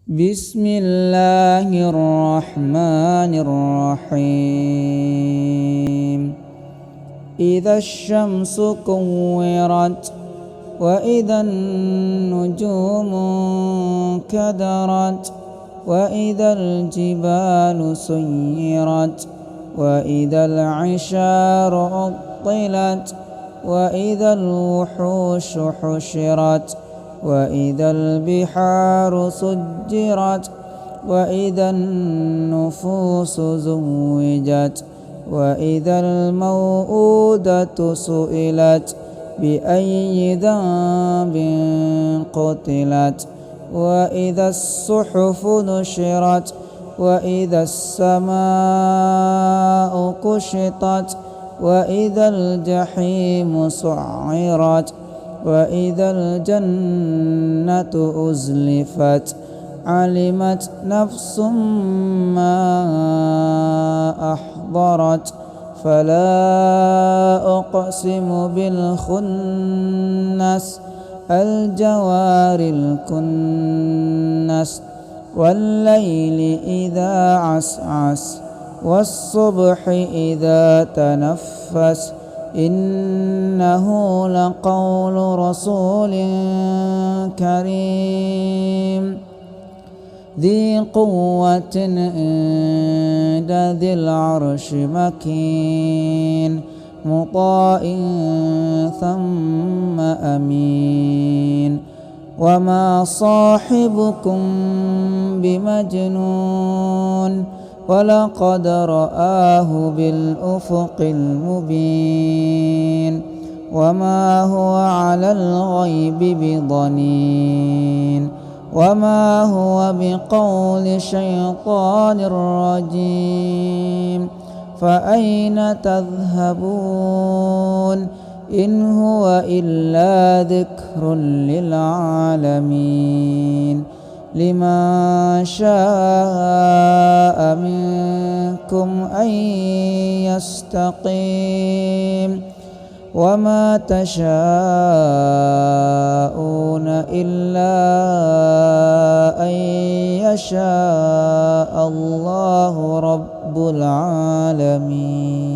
بسم الله الرحمن الرحيم إذا الشمس كورت وإذا النجوم انكدرت وإذا الجبال سيرت وإذا العشار عطلت وإذا الوحوش حشرت وإذا البحار سجرت وإذا النفوس زوجت وإذا الموءودة سئلت بأي ذنب قتلت وإذا الصحف نشرت وإذا السماء كشطت وإذا الجحيم سعرت وإذا الجنة أزلفت علمت نفس ما أحضرت فلا أقسم بالخنس الجوار الكنس والليل إذا عسعس والصبح إذا تنفس إنه لقول رسول كريم ذي قوة عند ذي العرش مكين مطاع ثم أمين وما صاحبكم بمجنون ولقد رآه بالأفق المبين وما هو على الغيب بضنين وما هو بقول شيطان رجيم فأين تذهبون إن هو إلا ذكر للعالمين لمن شاء منكم أن يستقيم وما تشاءون إلا أن يشاء الله رب العالمين.